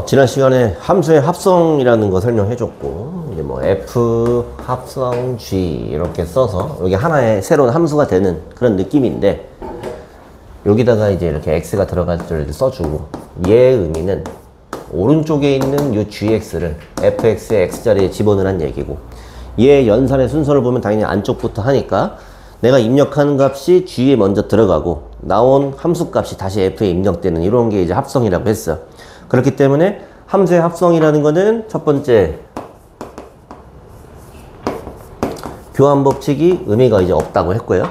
지난 시간에 함수의 합성이라는 거 설명해줬고, 이제 뭐 F 합성 G 이렇게 써서 여기 하나의 새로운 함수가 되는 그런 느낌인데, 여기다가 이제 이렇게 X가 들어갈 줄 써주고, 얘의 의미는 오른쪽에 있는 이 GX를 FX의 X자리에 집어넣으란 얘기고, 얘의 연산의 순서를 보면 당연히 안쪽부터 하니까 내가 입력하는 값이 G에 먼저 들어가고 나온 함수 값이 다시 F에 입력되는 이런 게 이제 합성이라고 했어. 그렇기 때문에 함수의 합성이라는 거는 첫 번째 교환 법칙이 의미가 이제 없다고 했고요.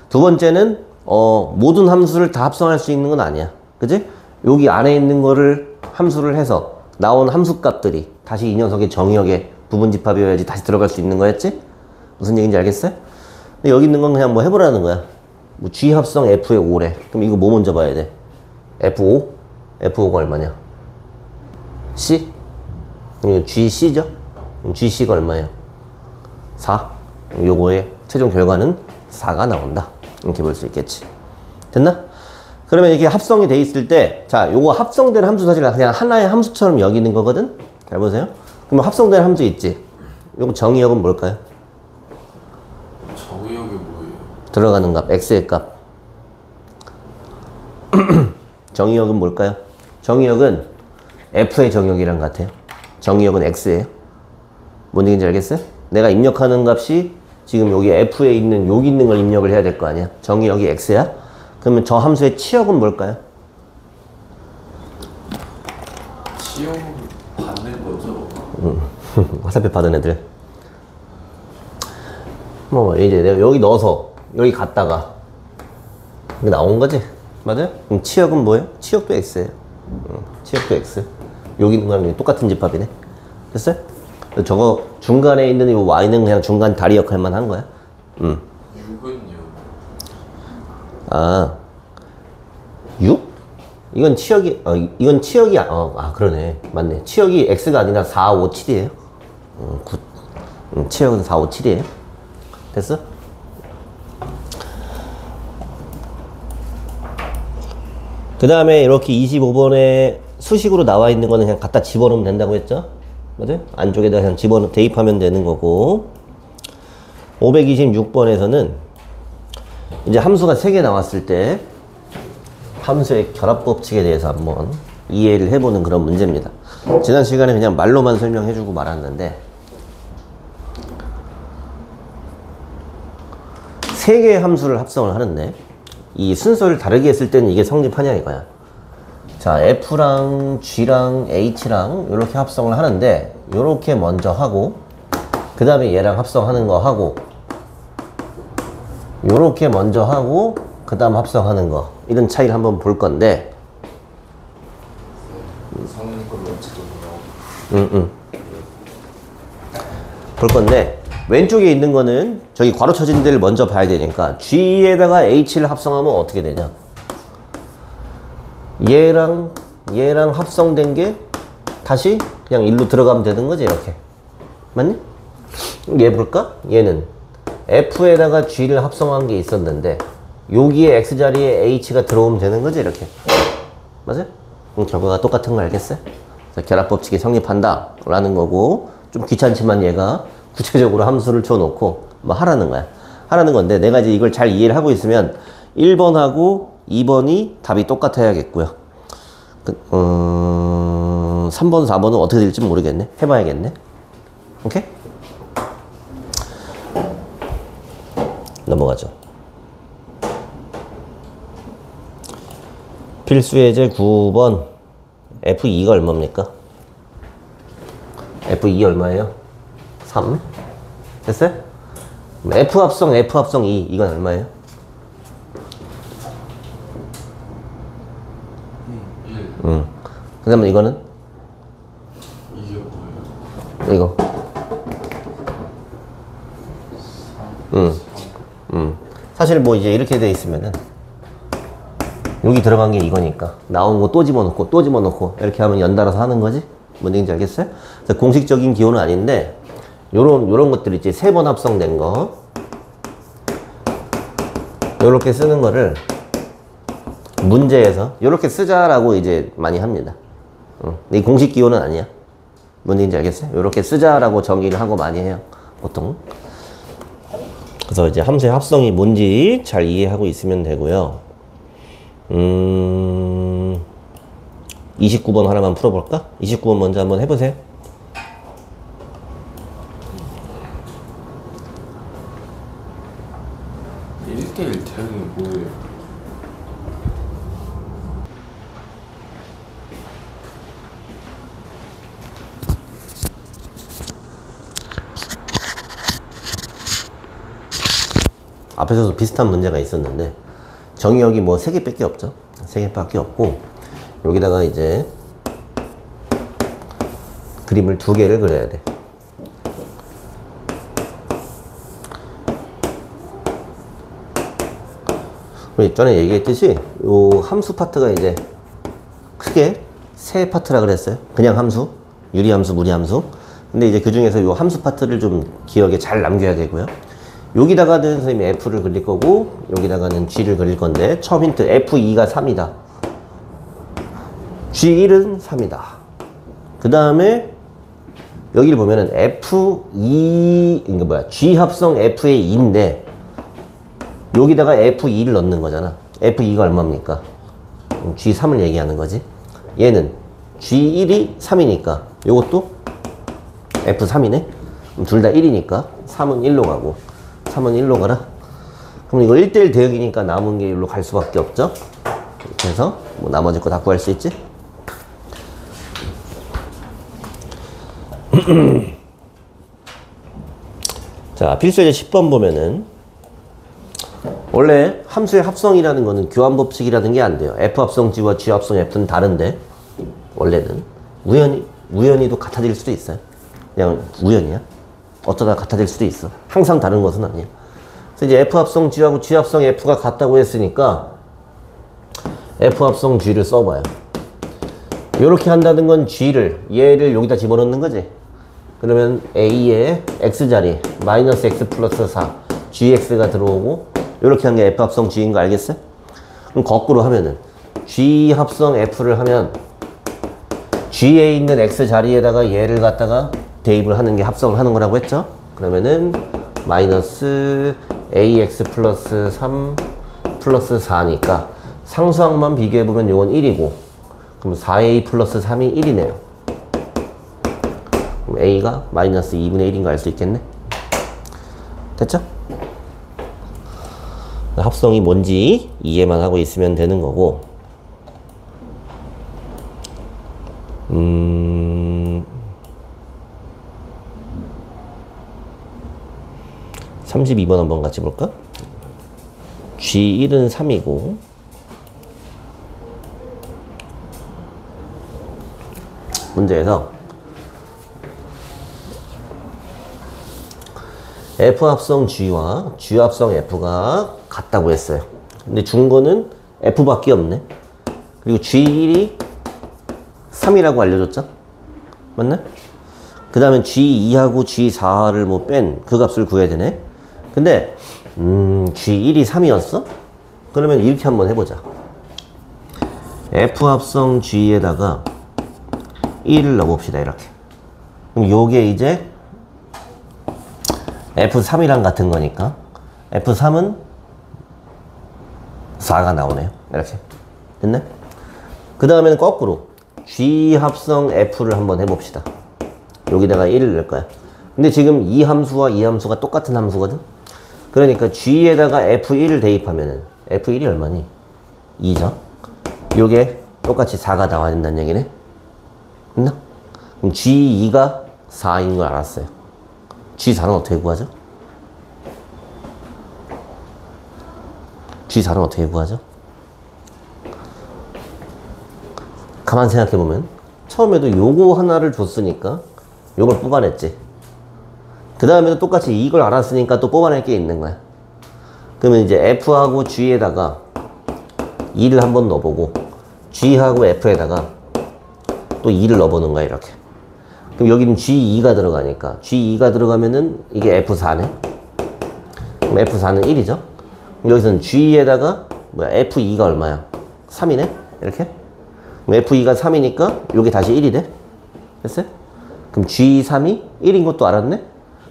두 번째는 모든 함수를 다 합성할 수 있는 건 아니야. 그지? 여기 안에 있는 거를 함수를 해서 나온 함수 값들이 다시 이 녀석의 정의역에 부분집합이어야지 다시 들어갈 수 있는 거였지? 무슨 얘기인지 알겠어요? 근데 여기 있는 건 그냥 뭐 해보라는 거야. 뭐 G 합성 F의 5래. 그럼 이거 뭐 먼저 봐야 돼? F5? F5가 얼마냐? C? GC죠? GC가 얼마예요? 4? 요거의 최종 결과는 4가 나온다. 이렇게 볼 수 있겠지. 됐나? 그러면 이게 합성이 돼 있을 때, 자, 요거 합성된 함수 사실 그냥 하나의 함수처럼 여기는 거거든? 잘 보세요. 그럼 합성된 함수 있지? 요거 정의역은 뭘까요? 정의역이 뭐예요? 들어가는 값, x의 값. 정의역은 뭘까요? 정의역은 f의 정의역이랑 같아요. 정의역은 x예요. 뭔 얘기인지 알겠어요? 내가 입력하는 값이 지금 여기 f에 있는 여기 있는 걸 입력을 해야 될 거 아니야. 정의역이 x야. 그러면 저 함수의 치역은 뭘까요? 치역을 받는 거죠? 화살표 받은 애들. 뭐 이제 내가 여기 넣어서 여기 갔다가 이게 나온 거지? 맞아요? 그럼 치역은 뭐예요? 치역도 x예요. 치역도 x. 여기 있는 거랑 똑같은 집합이네. 됐어요? 저거 중간에 있는 이 y는 그냥 중간 다리 역할만 한 거야. 6은요? 아, 6? 이건 치역이, 이건 치역이, 그러네. 맞네. 치역이 x가 아니라 4, 5, 7이에요. 9. 치역은 4, 5, 7이에요. 됐어? 그 다음에 이렇게 25번에 수식으로 나와 있는 거는 그냥 갖다 집어넣으면 된다고 했죠? 맞아요? 안쪽에다 그냥 대입하면 되는 거고, 526번에서는 이제 함수가 3개 나왔을 때 함수의 결합법칙에 대해서 한번 이해를 해보는 그런 문제입니다. 지난 시간에 그냥 말로만 설명해주고 말았는데, 3개의 함수를 합성을 하는데 이 순서를 다르게 했을 때는 이게 성립하냐 이거야. 자, F랑 G랑 H랑 이렇게 합성을 하는데, 이렇게 먼저 하고 그 다음에 얘랑 합성하는 거 하고, 요렇게 먼저 하고 그 다음 합성하는 거, 이런 차이를 한번 볼 건데, 성인 걸로 지금 볼 건데, 왼쪽에 있는 거는 저기 괄호 쳐진 데를 먼저 봐야 되니까 G에다가 H를 합성하면 어떻게 되냐, 얘랑 합성된 게 다시 그냥 일로 들어가면 되는 거지. 이렇게 맞니? 얘 볼까? 얘는 F에다가 G를 합성한 게 있었는데 여기에 X자리에 H가 들어오면 되는 거지. 이렇게 맞아요? 그럼 결과가 똑같은 거 알겠어요? 그래서 결합법칙이 성립한다 라는 거고, 좀 귀찮지만 얘가 구체적으로 함수를 쳐놓고 뭐 하라는 거야. 하라는 건데, 내가 이제 이걸 잘 이해를 하고 있으면 1번하고 2번이 답이 똑같아야겠고요. 3번, 4번은 어떻게 될지 모르겠네. 해봐야겠네. 오케이? 넘어가죠. 필수예제 9번. F2가 얼마입니까? F2 얼마예요? 3? 됐어요? F 합성 2. 이건 얼마예요? 1. 그 다음에 이거는? 이게 뭐예요? 이거. 사실 뭐 이제 이렇게 돼 있으면은 여기 들어간 게 이거니까 나온 거 또 집어넣고 이렇게 하면 연달아서 하는 거지? 뭔 얘기인지 알겠어요? 그래서 공식적인 기호는 아닌데, 요런 것들 있지. 3번 합성된 거, 요렇게 쓰는 거를 문제에서 요렇게 쓰자라고 이제 많이 합니다. 근데 이 공식 기호는 아니야. 뭔 얘기인지 알겠어요? 이렇게 쓰자라고 정의를 하고 많이 해요. 보통. 그래서 이제 함수의 합성이 뭔지 잘 이해하고 있으면 되고요. 29번 하나만 풀어볼까? 29번 먼저 한번 해보세요. 일대일 태양이 뭐예요? 앞에서도 비슷한 문제가 있었는데 정의역이 뭐 3개밖에 없죠. 3개밖에 없고 여기다가 이제 그림을 2개를 그려야 돼. 우리 전에 얘기했듯이 요 함수 파트가 이제 크게 3파트라 그랬어요. 그냥 함수, 유리함수, 무리함수. 근데 이제 그 중에서 요 함수 파트를 좀 기억에 잘 남겨야 되고요. 여기다가는 선생님이 F를 그릴 거고 여기다가는 G를 그릴 건데 처음 힌트 F2가 3이다. G1은 3이다. 그 다음에 여기를 보면은 F2, 이게 뭐야? G 합성 F의 2인데 여기다가 F2를 넣는 거잖아. F2가 얼마입니까? G3을 얘기하는 거지. 얘는 G1이 3이니까 요것도 F3이네? 둘 다 1이니까 3은 1로 가고 3은 1로 가라. 그럼 이거 1대1 대역이니까 남은 게 1로 갈 수밖에 없죠. 이렇게 해서 뭐 나머지 거 다 구할 수 있지. 자, 필수예제 10번 보면은 원래 함수의 합성이라는 거는 교환 법칙이라는 게 안 돼요. F 합성 G와 G 합성 F는 다른데 원래는 우연히도 같아질 수도 있어요. 그냥 우연이야. 어쩌다 같아질 수도 있어. 항상 다른 것은 아니야. 그래서 이제 F 합성 G하고 G 합성 F가 같다고 했으니까 F 합성 G를 써봐요. 이렇게 한다는 건 G를 얘를 여기다 집어넣는 거지. 그러면 A의 X자리 마이너스 X 플러스 4 GX가 들어오고 이렇게 한 게 F 합성 G인 거 알겠어요? 그럼 거꾸로 하면은 G 합성 F를 하면 G에 있는 X 자리에다가 얘를 갖다가 대입을 하는 게 합성을 하는 거라고 했죠? 그러면은 마이너스 AX 플러스 3 플러스 4니까 상수항만 비교해보면 이건 1이고 그럼 4A 플러스 3이 1이네요. 그럼 A가 마이너스 2분의 1인 거 알 수 있겠네? 됐죠? 합성이 뭔지 이해만 하고 있으면 되는 거고 32번 한번 같이 볼까? G1은 3이고 문제에서 F 합성 G와 G 합성 F가 같다고 했어요. 근데 준 거는 F밖에 없네. 그리고 G1이 3이라고 알려줬죠? 맞나? 그 다음에 G2하고 G4를 뭐 뺀 그 값을 구해야 되네. 근데 G1이 3이었어? 그러면 이렇게 한번 해보자. F 합성 G에다가 1을 넣어봅시다. 이렇게. 그럼 요게 이제 F3이랑 같은 거니까 F3은 4가 나오네요. 이렇게. 됐네? 그 다음에는 거꾸로 G 합성 F를 한번 해봅시다. 여기다가 1을 넣을 거야. 근데 지금 이 함수와 이 함수가 똑같은 함수거든? 그러니까 G에다가 F1을 대입하면은 F1이 얼마니? 2죠? 요게 똑같이 4가 나와야 된다는 얘기네? 됐나? 그럼 G2가 4인 걸 알았어요. G4는 어떻게 구하죠? G4는 어떻게 구하죠? 가만 생각해보면 처음에도 요거 하나를 줬으니까 요걸 뽑아냈지. 그 다음에도 똑같이 이걸 알았으니까 또 뽑아낼 게 있는 거야. 그러면 이제 F하고 G에다가 2를 한번 넣어보고 G하고 F에다가 또 2를 넣어보는 거야. 이렇게. 그럼 여기는 G2가 들어가니까 G2가 들어가면은 이게 F4네. 그럼 F4는 1이죠. 그럼 여기서는 G에다가 뭐야 F2가 얼마야? 3이네. 이렇게. 그럼 F2가 3이니까 요게 다시 1이 돼. 됐어요? 그럼 G3이 1인 것도 알았네?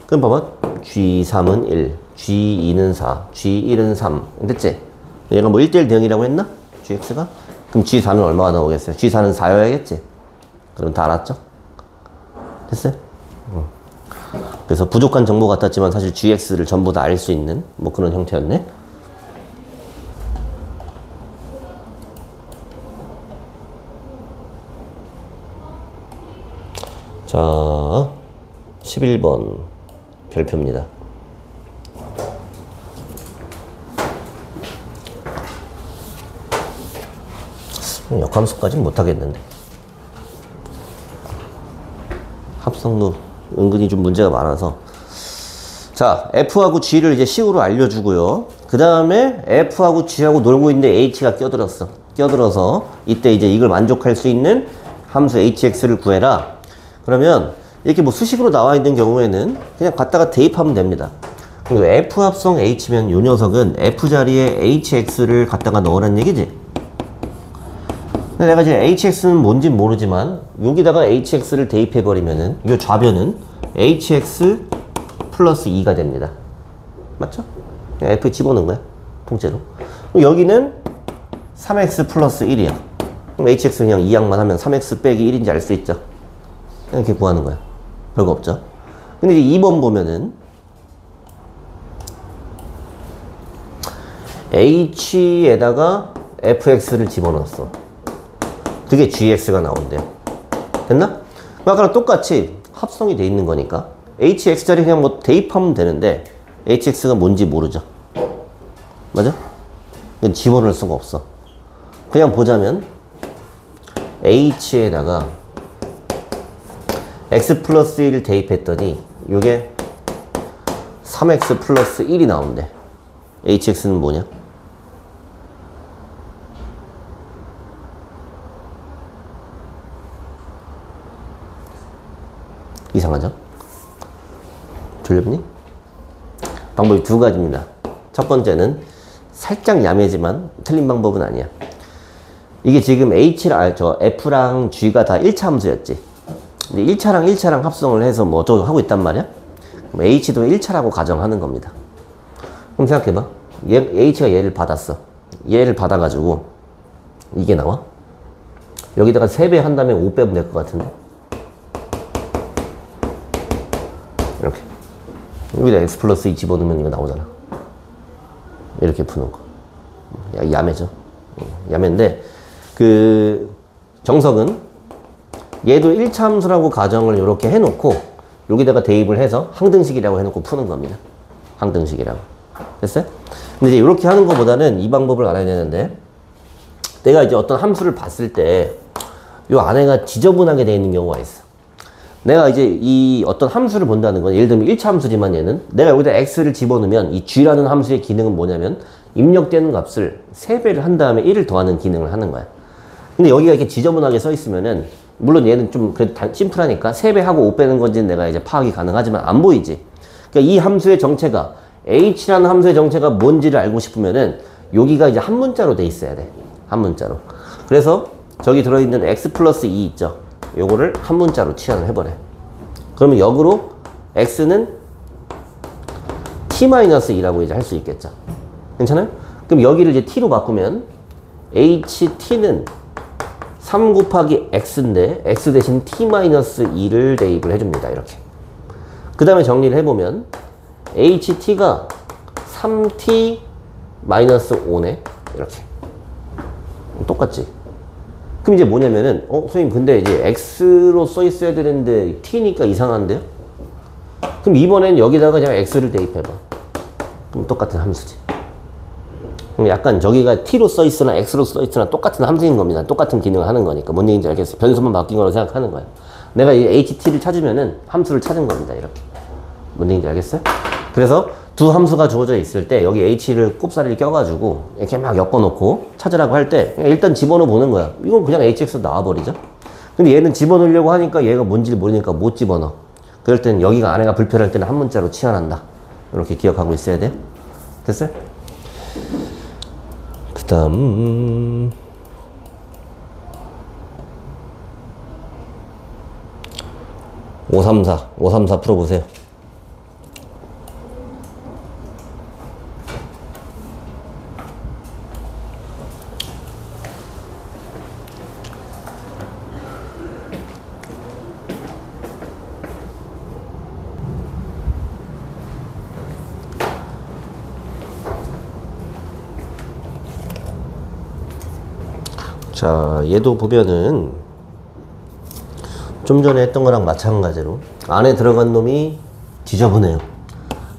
그럼 봐봐. G3은 1, G2는 4, G1은 3. 됐지? 얘가 뭐 1대1 대응이라고 했나? GX가? 그럼 G4는 얼마가 나오겠어요? G4는 4여야겠지? 그럼 다 알았죠? 됐어요? 그래서 부족한 정보 같았지만 사실 GX를 전부 다 알 수 있는 뭐 그런 형태였네. 자, 11번 별표입니다. 역함수까지는 못하겠는데. 합성도 은근히 좀 문제가 많아서. 자, F하고 G를 이제 식으로 알려주고요. 그 다음에 F하고 G하고 놀고 있는데 H가 껴들었어. 껴들어서 이때 이제 이걸 만족할 수 있는 함수 HX를 구해라. 그러면 이렇게 뭐 수식으로 나와 있는 경우에는 그냥 갖다가 대입하면 됩니다. 그리고 F 합성 H면 요 녀석은 F 자리에 HX를 갖다가 넣으란 얘기지. 근데 내가 이제 HX는 뭔진 모르지만 여기다가 HX를 대입해버리면은 이 좌변은 HX 플러스 2가 됩니다. 맞죠? 그냥 F에 집어넣은 거야. 통째로. 여기는 3X 플러스 1이야. 그럼 HX 그냥 2항만 하면 3X 빼기 1인지 알 수 있죠? 이렇게 구하는 거야. 별거 없죠? 근데 이제 2번 보면은 H에다가 FX를 집어넣었어. 그게 GX가 나온대요. 됐나? 아까랑 똑같이 합성이 돼 있는 거니까 HX 자리 그냥 뭐 대입하면 되는데 HX가 뭔지 모르죠. 맞아? 이건 집어넣을 수가 없어. 그냥 보자면 H에다가 X 플러스 1을 대입했더니 이게 3X 플러스 1이 나온대. HX는 뭐냐? 이상하죠? 졸렵니? 방법이 두 가지입니다. 첫 번째는 살짝 야매지만 틀린 방법은 아니야. 이게 지금 F랑 G가 다 1차 함수였지. 근데 1차랑 합성을 해서 뭐 어쩌고 하고 있단 말이야? 그럼 H도 1차라고 가정하는 겁니다. 그럼 생각해봐. H가 얘를 받았어. 얘를 받아가지고 이게 나와? 여기다가 3배 한 다음에 5 빼면 될 것 같은데? 이렇게. 여기다 X 플러스 2 집어넣으면 이거 나오잖아. 이렇게 푸는 거. 야매죠. 야매인데, 정석은 얘도 1차 함수라고 가정을 이렇게 해놓고, 여기다가 대입을 해서 항등식이라고 해놓고 푸는 겁니다. 항등식이라고. 됐어요? 근데 이제 이렇게 하는 것보다는 이 방법을 알아야 되는데, 내가 이제 어떤 함수를 봤을 때, 요 안에가 지저분하게 되어 있는 경우가 있어. 내가 이제 이 어떤 함수를 본다는 건 예를 들면 1차 함수지만 얘는 내가 여기다 x를 집어넣으면 이 g라는 함수의 기능은 뭐냐면 입력되는 값을 3배를 한 다음에 1을 더하는 기능을 하는 거야. 근데 여기가 이렇게 지저분하게 써 있으면은 물론 얘는 좀 그래도 심플하니까 3배 하고 5 빼는 건지는 내가 이제 파악이 가능하지만 안 보이지. 그러니까 이 함수의 정체가 h라는 함수의 정체가 뭔지를 알고 싶으면은 여기가 이제 한 문자로 돼 있어야 돼. 한 문자로. 그래서 저기 들어있는 x 플러스 2 있죠. 요거를 한 문자로 치환을 해버려. 그러면 역으로 x는 t-2라고 이제 할 수 있겠죠. 괜찮아요? 그럼 여기를 이제 t로 바꾸면 ht는 3 곱하기 x인데 x 대신 t-2를 대입을 해줍니다. 이렇게. 그 다음에 정리를 해보면 ht가 3t-5네. 이렇게. 똑같지? 그럼 이제 뭐냐면은, 선생님, 근데 이제 x로 써 있어야 되는데 t니까 이상한데요? 그럼 이번엔 여기다가 그냥 x를 대입해봐. 그럼 똑같은 함수지. 그럼 약간 저기가 t로 써 있으나 x로 써 있으나 똑같은 함수인 겁니다. 똑같은 기능을 하는 거니까. 뭔 얘기인지 알겠어? 변수만 바뀐 거라고 생각하는 거야. 내가 이 ht를 찾으면은 함수를 찾은 겁니다. 이렇게. 뭔 얘기인지 알겠어요? 그래서 두 함수가 주어져 있을 때 여기 h를 꼽사리를 껴가지고 이렇게 막 엮어놓고 찾으라고 할 때 일단 집어넣어 보는 거야. 이건 그냥 hx 나와버리죠. 근데 얘는 집어넣으려고 하니까 얘가 뭔지 모르니까 못 집어넣어. 그럴 때는 여기가 안에가 불편할 때는 한 문자로 치환한다. 이렇게 기억하고 있어야 돼. 됐어요? 그 다음 534 풀어보세요. 자, 얘도 보면은 좀 전에 했던 거랑 마찬가지로 안에 들어간 놈이 지저분해요.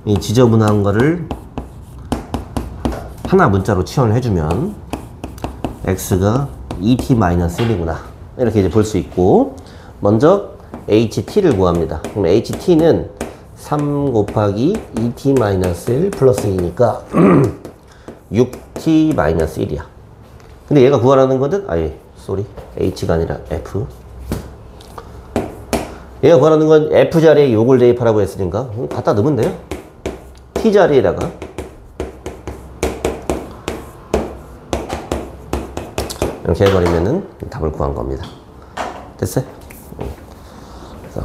이 지저분한 거를 하나 문자로 치환을 해주면 x가 2t-1이구나 이렇게 이제 볼 수 있고, 먼저 ht를 구합니다. 그럼 ht는 3 곱하기 2t-1 플러스 2니까 6t-1이야. 근데 얘가 구하라는 거는 h가 아니라 f. 얘가 구하라는 건 f 자리에 요걸 대입하라고 했으니까 갖다 넣으면 돼요. t 자리에다가 이렇게 해버리면은 답을 구한 겁니다. 됐어요? 그래서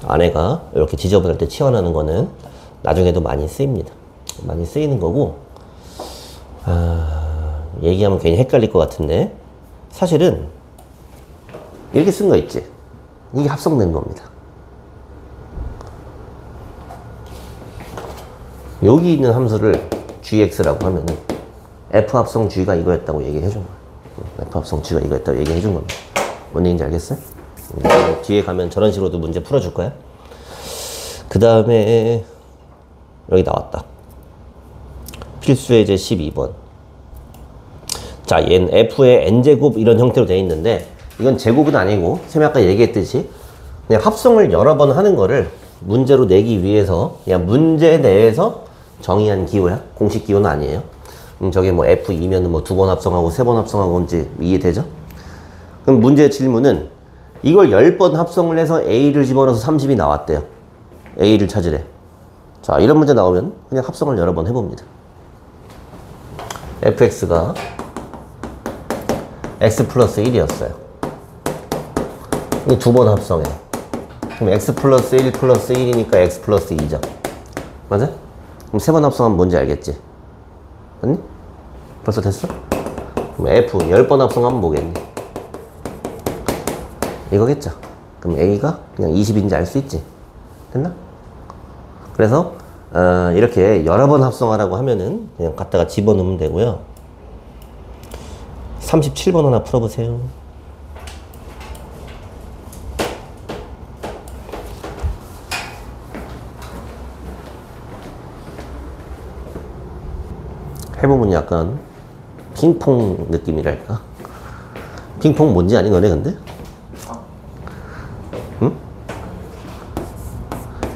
안에가 이렇게 지저분할 때 치환하는 거는 나중에도 많이 쓰입니다. 많이 쓰이는 거고, 얘기하면 괜히 헷갈릴 것 같은데 사실은 이렇게 쓴 거 있지? 이게 합성된 겁니다. 여기 있는 함수를 gx라고 하면은 f 합성 g가 이거였다고 얘기해 준 거야. f 합성 g가 이거였다고 얘기해 준 겁니다. 뭔 얘기인지 알겠어요? 뒤에 가면 저런 식으로도 문제 풀어줄 거야. 그 다음에 여기 나왔다. 필수예제 12번. 자, 얘는 f의 n제곱 이런 형태로 되어 있는데 이건 제곱은 아니고 쌤이 아까 얘기했듯이 그냥 합성을 여러 번 하는 거를 문제로 내기 위해서 그냥 문제 내에서 정의한 기호야. 공식 기호는 아니에요. 저게 뭐 f2면은 뭐 2번 합성하고 3번 합성하고 이제 이해되죠? 그럼 문제 질문은 이걸 10번 합성을 해서 a를 집어넣어서 30이 나왔대요. a를 찾으래. 자, 이런 문제 나오면 그냥 합성을 여러 번 해봅니다. fx가 x 플러스 1이었어요. 이 두 번 합성해. 그럼 x 플러스 1 플러스 1이니까 x 플러스 2죠. 맞아? 그럼 세 번 합성하면 뭔지 알겠지? 맞니? 벌써 됐어? 그럼 f 10번 합성하면 뭐겠니? 이거겠죠? 그럼 a가 그냥 20인지 알 수 있지? 됐나? 그래서 이렇게 여러 번 합성하라고 하면은 그냥 갖다가 집어넣으면 되고요. 37번 하나 풀어보세요. 해보면 약간 핑퐁 느낌이랄까? 핑퐁 뭔지 아니 너네 근데? 응?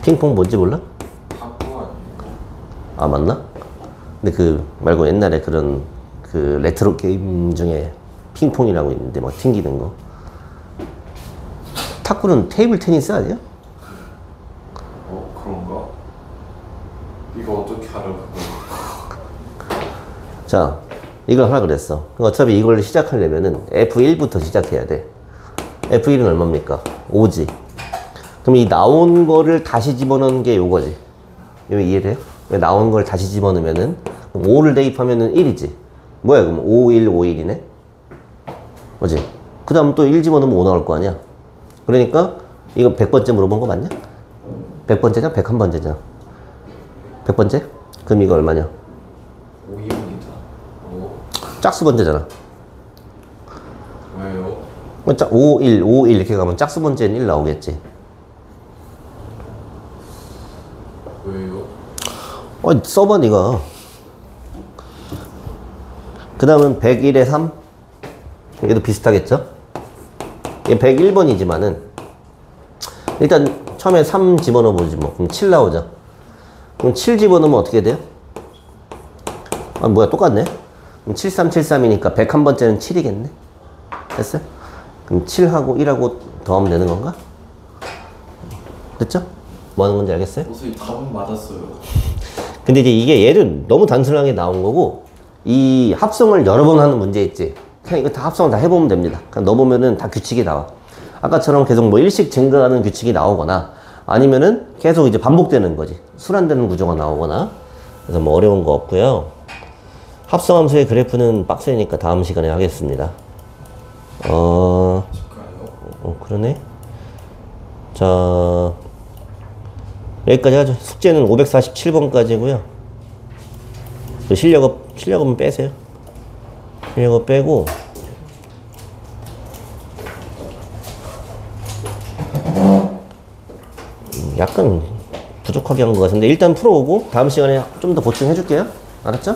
핑퐁 뭔지 몰라? 아, 맞나? 근데 그 말고 옛날에 그런 그 레트로 게임 중에 핑퐁이라고 있는데 막 튕기는 거. 탁구는 테이블 테니스 아니야? 그런가? 이거 어떻게 알아 그거? 자, 이걸 하라 그랬어. 어차피 이걸 시작하려면은 F1부터 시작해야 돼. F1은 얼마입니까? 5지. 그럼 이 나온 거를 다시 집어넣는 게 요거지. 이거 이해돼요? 나온 걸 다시 집어넣으면은 5를 대입하면은 1이지. 뭐야, 그럼 5, 1, 5, 1이네? 뭐지? 그 다음 또 1 집어넣으면 5 나올 거 아니야? 그러니까 이거 100번째 물어본 거 맞냐? 100번째냐? 101번째냐? 100번째? 그럼 이거 얼마냐? 5입니다. 짝수 번째잖아. 왜요? 5, 1, 5, 1 이렇게 가면 짝수 번째는 1 나오겠지. 왜요? 써봐, 니가. 그 다음은 101에 3. 얘도 비슷하겠죠? 얘 101번이지만은, 일단 처음에 3 집어넣어보지 뭐. 그럼 7 나오죠? 그럼 7 집어넣으면 어떻게 돼요? 아, 뭐야, 똑같네? 그럼 7373이니까 101번째는 7이겠네? 됐어요? 그럼 7하고 1하고 더하면 되는 건가? 됐죠? 뭐 하는 건지 알겠어요? 선생님 답은 맞았어요. 근데 이제 이게 얘는 너무 단순하게 나온 거고, 이 합성을 여러 번 하는 문제 있지? 그냥 이거 다 합성을 다 해보면 됩니다. 그냥 넣어보면은 다 규칙이 나와. 아까처럼 계속 뭐 일식 증가하는 규칙이 나오거나, 아니면은 계속 이제 반복되는 거지. 순환되는 구조가 나오거나. 그래서 뭐 어려운 거 없고요. 합성함수의 그래프는 빡세니까 다음 시간에 하겠습니다. 잠깐요. 그러네. 자, 여기까지 하죠. 숙제는 547번까지고요. 실력은 빼세요. 실력은 빼고, 약간 부족하게 한 것 같은데 일단 풀어오고 다음 시간에 좀 더 보충해 줄게요. 알았죠?